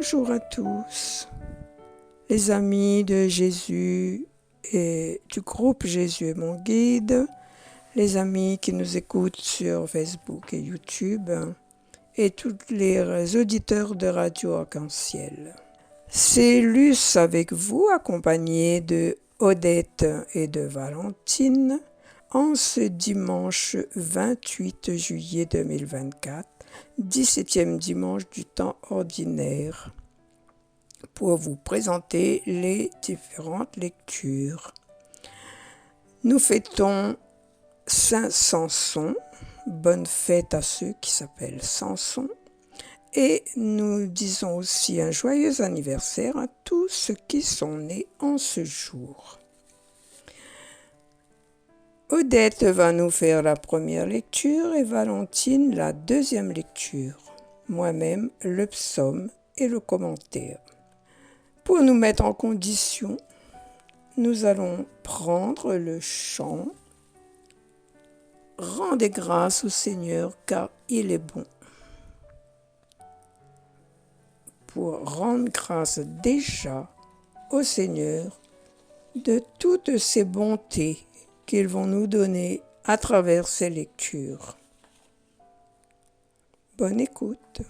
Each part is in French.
Bonjour à tous, les amis de Jésus et du groupe Jésus est mon guide, les amis qui nous écoutent sur Facebook et YouTube et tous les auditeurs de Radio Arc-en-Ciel. C'est Luce avec vous, accompagnée de Odette et de Valentine, en ce dimanche 28 juillet 2024, 17e dimanche du temps ordinaire, pour vous présenter les différentes lectures. Nous fêtons Saint Samson, bonne fête à ceux qui s'appellent Samson, et nous disons aussi un joyeux anniversaire à tous ceux qui sont nés en ce jour. Odette va nous faire la première lecture et Valentine la deuxième lecture. Moi-même, le psaume et le commentaire. Pour nous mettre en condition, nous allons prendre le chant « Rendez grâce au Seigneur car il est bon ». Pour rendre grâce déjà au Seigneur de toutes ses bontés qu'ils vont nous donner à travers ces lectures. Bonne écoute.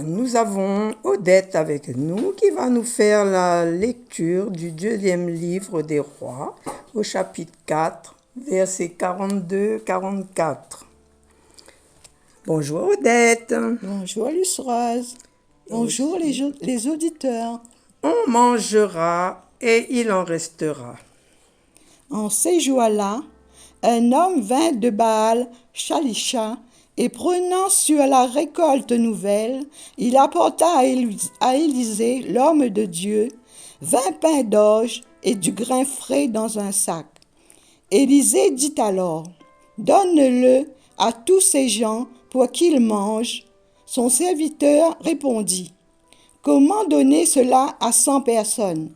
Nous avons Odette avec nous qui va nous faire la lecture du deuxième livre des rois au chapitre 4, versets 42-44. Bonjour Odette. Bonjour Luce-Rose. Bonjour les auditeurs. On mangera et il en restera. En ces jours-là, un homme vint de Baal, Shalisha, et prenant sur la récolte nouvelle, il apporta à Élisée, l'homme de Dieu, 20 pains d'orge et du grain frais dans un sac. Élisée dit alors, « Donne-le à tous ces gens pour qu'ils mangent. » Son serviteur répondit, « Comment donner cela à 100 personnes ?»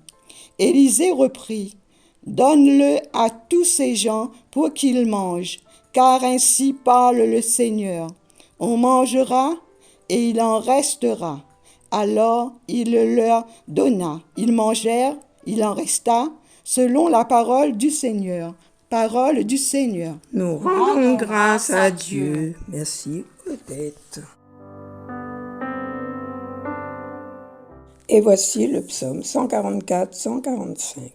Élisée reprit, « Donne-le à tous ces gens pour qu'ils mangent, car ainsi parle le Seigneur. On mangera et il en restera. Alors il le leur donna. Ils mangèrent, il en resta, selon la parole du Seigneur. Parole du Seigneur. Nous rendons grâce à Dieu. Merci, Odette. Et voici le psaume 144-145.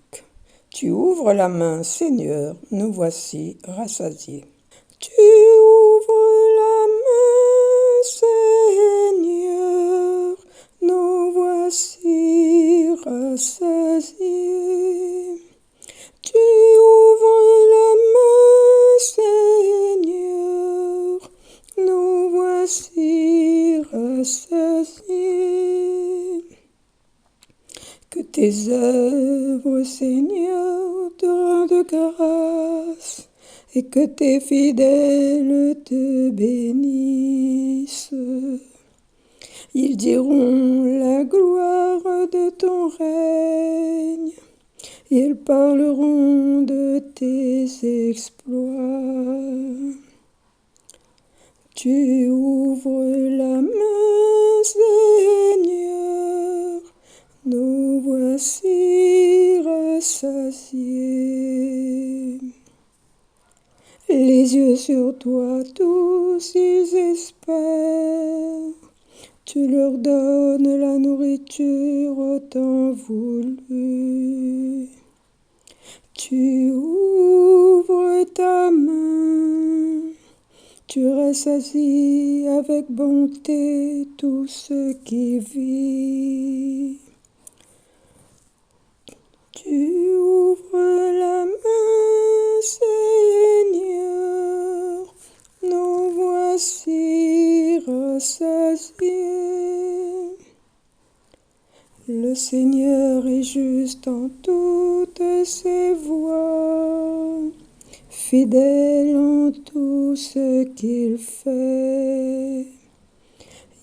Tu ouvres la main, Seigneur, nous voici rassasiés. Tu ouvres la main, Seigneur, nous voici rassasiés. Tu ouvres la main, Seigneur, nous voici rassasiés. Que tes œuvres, Seigneur, te rendent grâce, et que tes fidèles te bénissent. Ils diront la gloire de ton règne, ils parleront de tes exploits. Tu ouvres la main, Seigneur, nous voici rassasiés. Les yeux sur toi, tous ils espèrent. Tu leur donnes la nourriture au temps voulu. Tu ouvres ta main. Tu rassasies avec bonté tout ce qui vit. Tu ouvres la main, Seigneur, nous voici rassasiés. Le Seigneur est juste en toutes ses voies, fidèle en tout ce qu'il fait.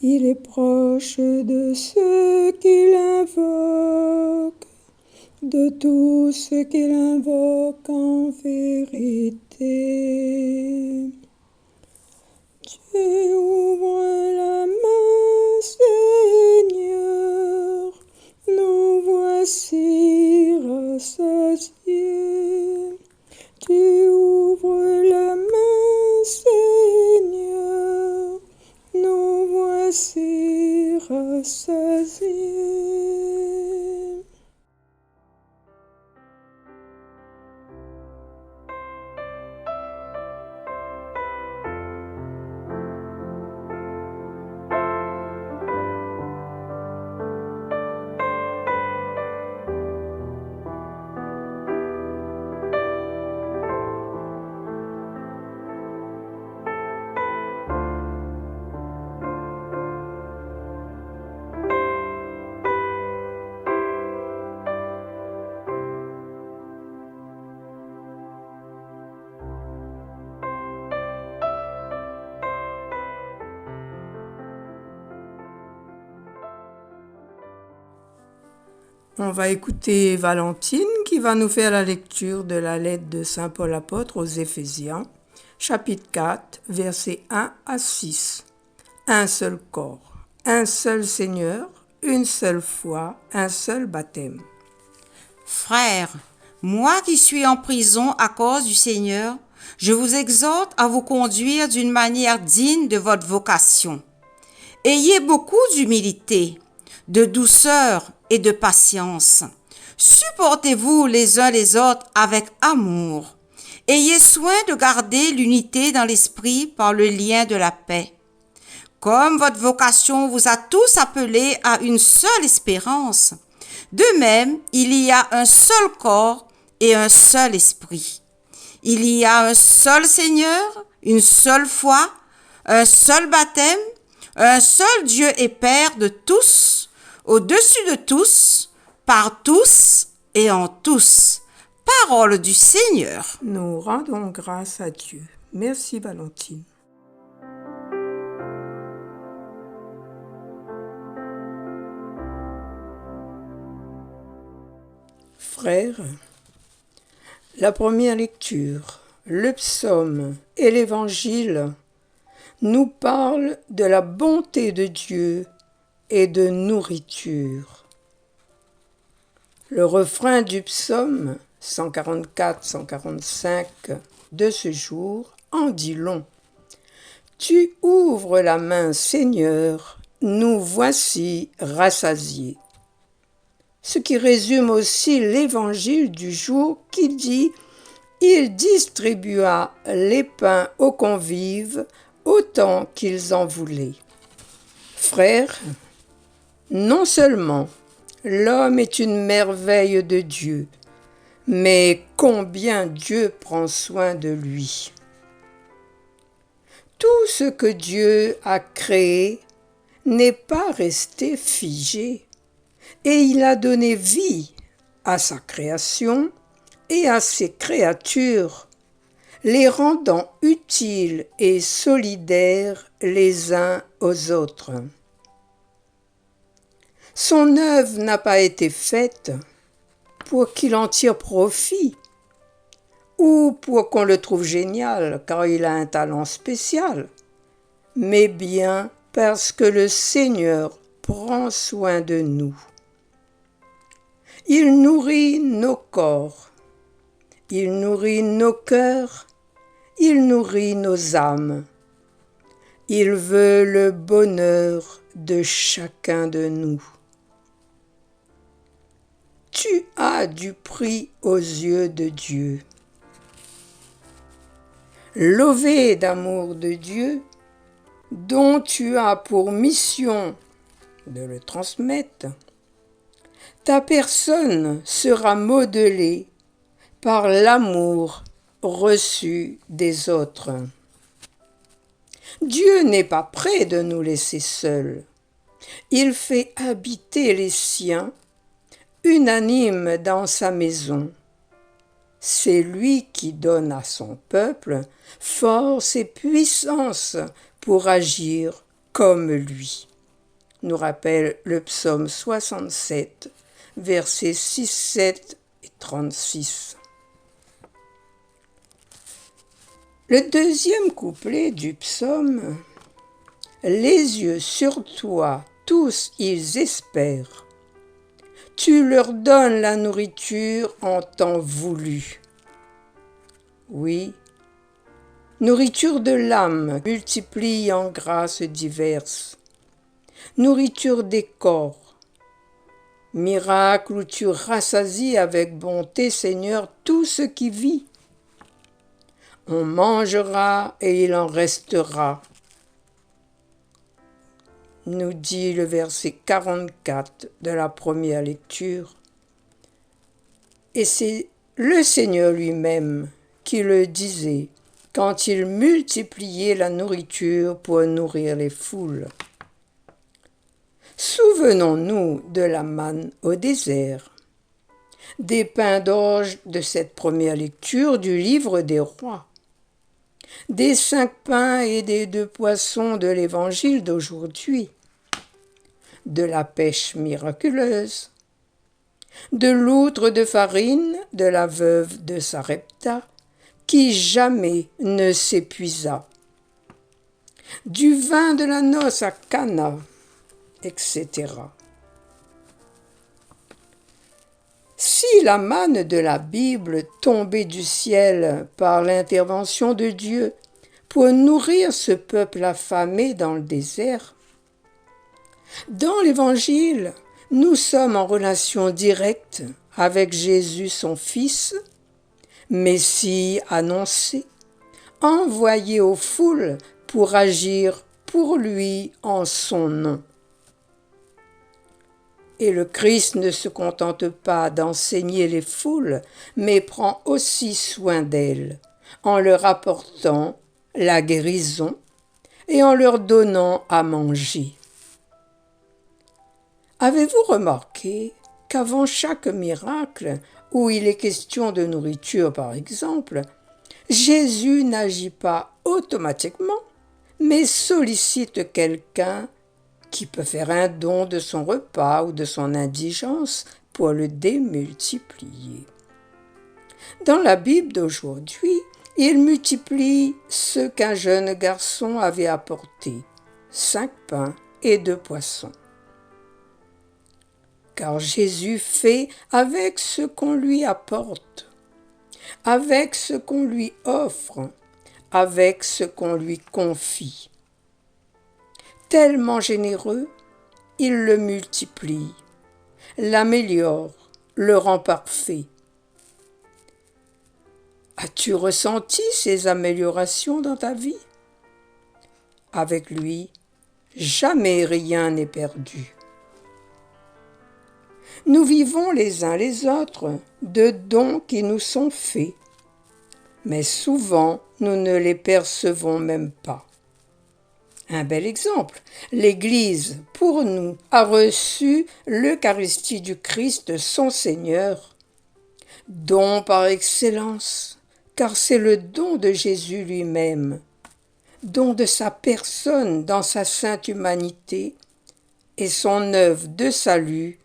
Il est proche de ceux qu'il invoque, de tous ceux qu'il invoque en vérité. Tu ouvres la main, Seigneur, nous voici rassasiés. Tu ouvres la main, Seigneur, nous voici rassasiés. On va écouter Valentine qui va nous faire la lecture de la lettre de Saint Paul apôtre aux Éphésiens, chapitre 4, versets 1 à 6. Un seul corps, un seul Seigneur, une seule foi, un seul baptême. Frères, moi qui suis en prison à cause du Seigneur, je vous exhorte à vous conduire d'une manière digne de votre vocation. Ayez beaucoup d'humilité, de douceur et de patience. Supportez-vous les uns les autres avec amour. Ayez soin de garder l'unité dans l'esprit par le lien de la paix. Comme votre vocation vous a tous appelés à une seule espérance, de même, il y a un seul corps et un seul esprit. Il y a un seul Seigneur, une seule foi, un seul baptême, un seul Dieu et Père de tous, au-dessus de tous, par tous et en tous. Parole du Seigneur. Nous rendons grâce à Dieu. Merci Valentine. Frères, La première lecture, le psaume et l'évangile nous parlent de la bonté de Dieu et de nourriture. Le refrain du psaume 144-145 de ce jour en dit long. Tu ouvres la main, Seigneur, nous voici rassasiés. Ce qui résume aussi l'évangile du jour qui dit « Il distribua les pains aux convives autant qu'ils en voulaient. » Frères, non seulement l'homme est une merveille de Dieu, mais combien Dieu prend soin de lui. Tout ce que Dieu a créé n'est pas resté figé, et il a donné vie à sa création et à ses créatures, les rendant utiles et solidaires les uns aux autres. Son œuvre n'a pas été faite pour qu'il en tire profit ou pour qu'on le trouve génial car il a un talent spécial, mais bien parce que le Seigneur prend soin de nous. Il nourrit nos corps, il nourrit nos cœurs, il nourrit nos âmes. Il veut le bonheur de chacun de nous. Tu as du prix aux yeux de Dieu. Lové d'amour de Dieu, dont tu as pour mission de le transmettre, ta personne sera modelée par l'amour reçu des autres. Dieu n'est pas près de nous laisser seuls. Il fait habiter les siens, unanimes dans sa maison. C'est lui qui donne à son peuple force et puissance pour agir comme lui, nous rappelle le psaume 67, versets 6, 7 et 36. Le deuxième couplet du psaume, « Les yeux sur toi, tous ils espèrent. Tu leur donnes la nourriture en temps voulu. » Oui, nourriture de l'âme multiplie en grâces diverses. Nourriture des corps. Miracle où tu rassasies avec bonté, Seigneur, tout ce qui vit. On mangera et il en restera, nous dit le verset 44 de la première lecture. Et c'est le Seigneur lui-même qui le disait quand il multipliait la nourriture pour nourrir les foules. Souvenons-nous de la manne au désert, des pains d'orge de cette première lecture du livre des rois, des 5 pains et des 2 poissons de l'évangile d'aujourd'hui, de la pêche miraculeuse, de l'outre de farine de la veuve de Sarepta, qui jamais ne s'épuisa, du vin de la noce à Cana, etc. Si la manne de la Bible tombait du ciel par l'intervention de Dieu pour nourrir ce peuple affamé dans le désert, dans l'Évangile, nous sommes en relation directe avec Jésus, son Fils, Messie annoncé, envoyé aux foules pour agir pour lui en son nom. Et le Christ ne se contente pas d'enseigner les foules, mais prend aussi soin d'elles, en leur apportant la guérison et en leur donnant à manger. Avez-vous remarqué qu'avant chaque miracle, où il est question de nourriture par exemple, Jésus n'agit pas automatiquement, mais sollicite quelqu'un qui peut faire un don de son repas ou de son indigence pour le démultiplier. Dans la Bible d'aujourd'hui, il multiplie ce qu'un jeune garçon avait apporté, 5 pains et 2 poissons. Car Jésus fait avec ce qu'on lui apporte, avec ce qu'on lui offre, avec ce qu'on lui confie. Tellement généreux, il le multiplie, l'améliore, le rend parfait. As-tu ressenti ces améliorations dans ta vie? Avec lui, jamais rien n'est perdu. Nous vivons les uns les autres de dons qui nous sont faits, mais souvent nous ne les percevons même pas. Un bel exemple, l'Église, pour nous, a reçu l'Eucharistie du Christ, son Seigneur, don par excellence, car c'est le don de Jésus lui-même, don de sa personne dans sa sainte humanité et son œuvre de salut,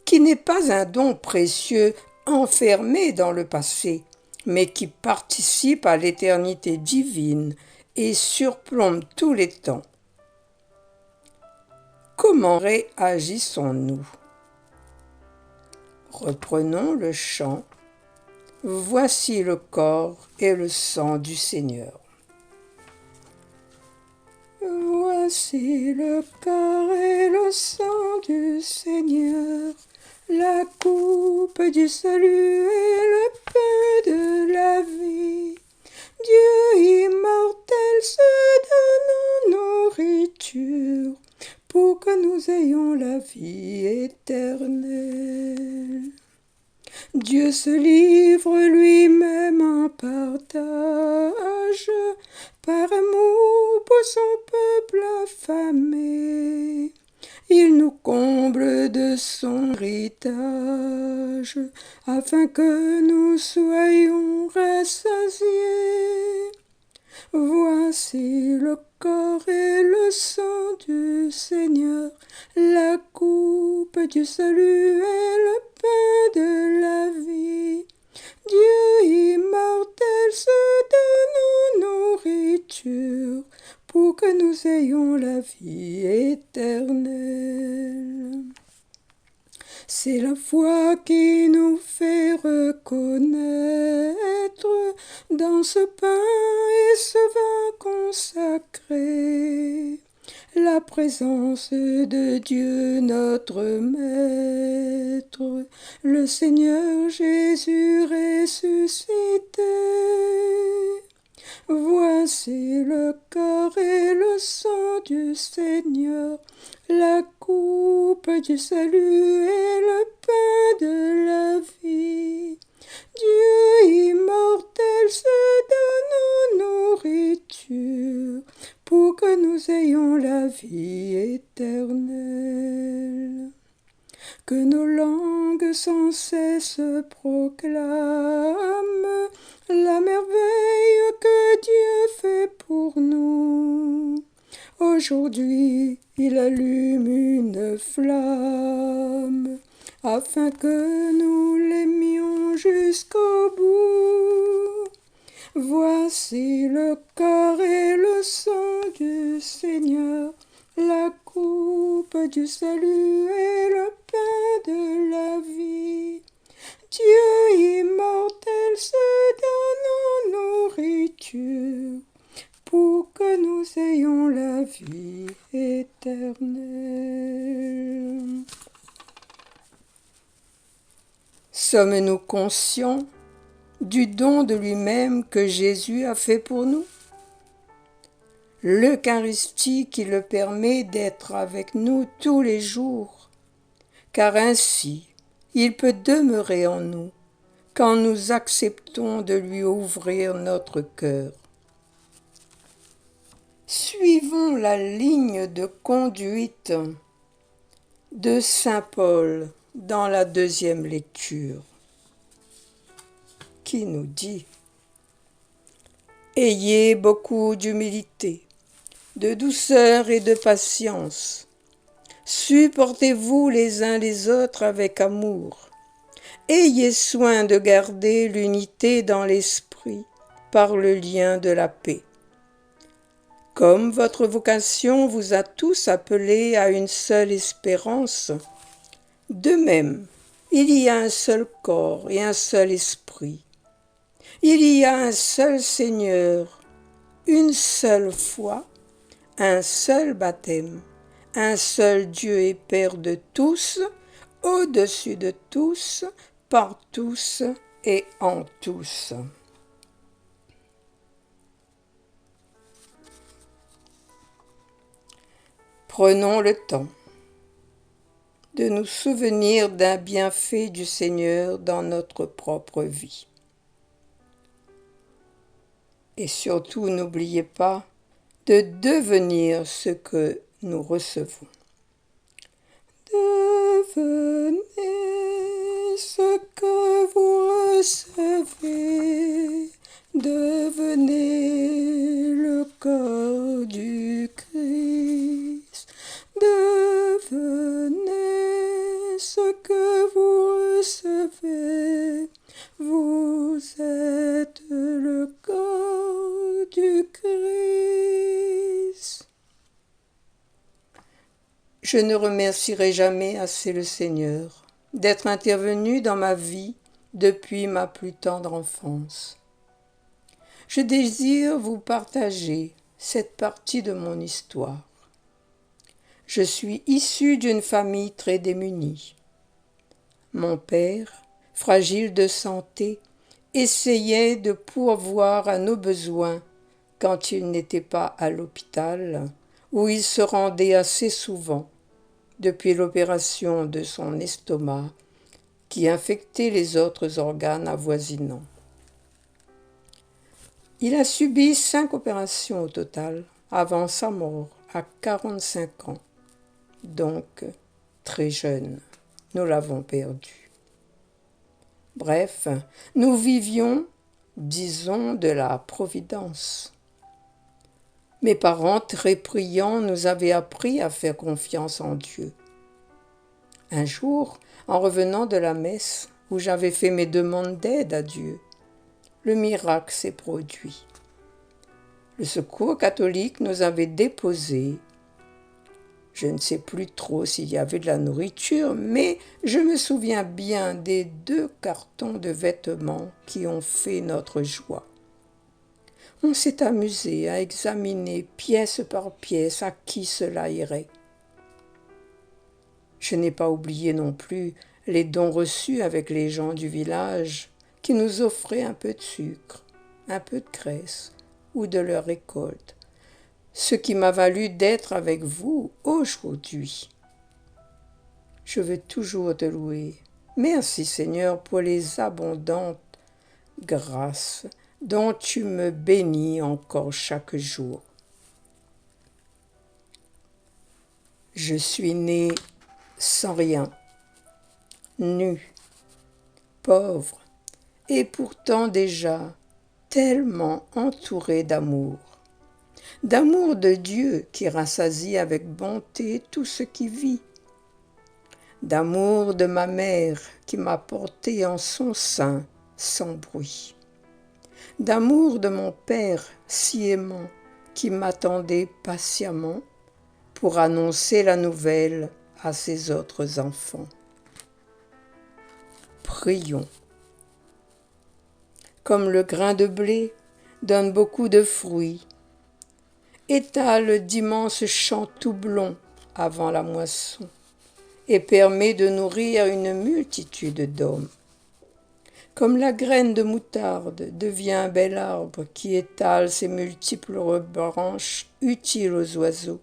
qui n'est pas un don précieux enfermé dans le passé, mais qui participe à l'éternité divine et surplombe tous les temps. Comment réagissons-nous? Reprenons le chant « Voici le corps et le sang du Seigneur ». Voici le corps et le sang du Seigneur, la coupe du salut et le pain de la vie. Dieu immortel se donne en nourriture pour que nous ayons la vie éternelle. Dieu se livre lui-même en partage par amour pour son peuple affamé. Il nous comble de son héritage afin que nous soyons rassasiés. Voici le corps et le sang du Seigneur, la coupe du salut et le pain de la vie. Dieu immortel se donne en nourriture pour que nous ayons la vie éternelle. C'est la foi qui nous fait reconnaître dans ce pain et ce vin consacré la présence de Dieu notre Maître, le Seigneur Jésus ressuscité. Voici le corps et le sang du Seigneur, la coupe du salut et le pain de la vie. Dieu immortel se donne en nourriture pour que nous ayons la vie éternelle. Que nos langues sans cesse proclament la merveille que Dieu fait pour nous. Aujourd'hui, il allume une flamme afin que nous l'aimions jusqu'au bout. Voici le corps et le sang du Seigneur, la coupe du salut et le pain de la vie. Dieu immortel se donne en nourriture pour que nous ayons la vie éternelle. Sommes-nous conscients du don de lui-même que Jésus a fait pour nous? L'Eucharistie qui le permet d'être avec nous tous les jours, car ainsi il peut demeurer en nous quand nous acceptons de lui ouvrir notre cœur. Suivons la ligne de conduite de saint Paul dans la deuxième lecture, qui nous dit « Ayez beaucoup d'humilité, de douceur et de patience. Supportez-vous les uns les autres avec amour. Ayez soin de garder l'unité dans l'esprit par le lien de la paix. Comme votre vocation vous a tous appelés à une seule espérance, de même, il y a un seul corps et un seul esprit. Il y a un seul Seigneur, une seule foi, un seul baptême, un seul Dieu et Père de tous, au-dessus de tous, par tous et en tous. Prenons le temps de nous souvenir d'un bienfait du Seigneur dans notre propre vie. Et surtout, n'oubliez pas de devenir ce que nous recevons. Devenez ce que vous recevez. Devenez le corps du Christ. Devenez ce que vous recevez. Vous êtes le corps du Christ. Je ne remercierai jamais assez le Seigneur d'être intervenu dans ma vie depuis ma plus tendre enfance. Je désire vous partager cette partie de mon histoire. Je suis issu d'une famille très démunie. Mon père, fragile de santé, essayait de pourvoir à nos besoins quand il n'était pas à l'hôpital, où il se rendait assez souvent depuis l'opération de son estomac qui infectait les autres organes avoisinants. Il a subi 5 opérations au total avant sa mort à 45 ans, donc très jeune. Nous l'avons perdu. Bref, nous vivions, disons, de la providence. Mes parents, très priants, nous avaient appris à faire confiance en Dieu. Un jour, en revenant de la messe, où j'avais fait mes demandes d'aide à Dieu, le miracle s'est produit. Le Secours catholique nous avait déposés. Je ne sais plus trop s'il y avait de la nourriture, mais je me souviens bien des 2 cartons de vêtements qui ont fait notre joie. On s'est amusé à examiner pièce par pièce à qui cela irait. Je n'ai pas oublié non plus les dons reçus avec les gens du village qui nous offraient un peu de sucre, un peu de graisse ou de leur récolte, ce qui m'a valu d'être avec vous aujourd'hui. Je veux toujours te louer. Merci Seigneur pour les abondantes grâces dont tu me bénis encore chaque jour. Je suis né sans rien, nu, pauvre, et pourtant déjà tellement entouré d'amour. D'amour de Dieu qui rassasie avec bonté tout ce qui vit. D'amour de ma mère qui m'a porté en son sein sans bruit. D'amour de mon père si aimant qui m'attendait patiemment pour annoncer la nouvelle à ses autres enfants. Prions. Comme le grain de blé donne beaucoup de fruits, étale d'immenses champs tout blonds avant la moisson et permet de nourrir une multitude d'hommes. Comme la graine de moutarde devient un bel arbre qui étale ses multiples branches utiles aux oiseaux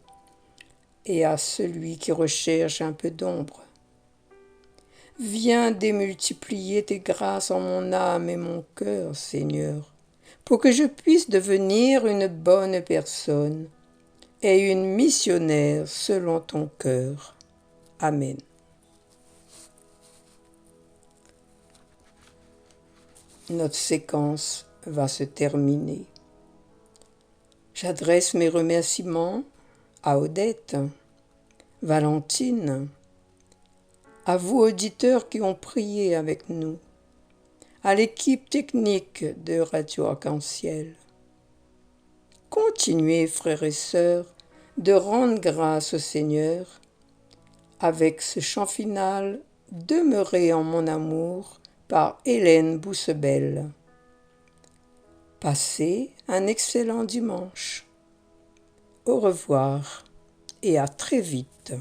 et à celui qui recherche un peu d'ombre. Viens démultiplier tes grâces en mon âme et mon cœur, Seigneur, pour que je puisse devenir une bonne personne et une missionnaire selon ton cœur. Amen. Notre séquence va se terminer. J'adresse mes remerciements à Odette, Valentine, à vous auditeurs qui ont prié avec nous, à l'équipe technique de Radio Arc-en-Ciel. Continuez, frères et sœurs, de rendre grâce au Seigneur avec ce chant final « Demeurez en mon amour » par Hélène Boussebel. Passez un excellent dimanche. Au revoir et à très vite.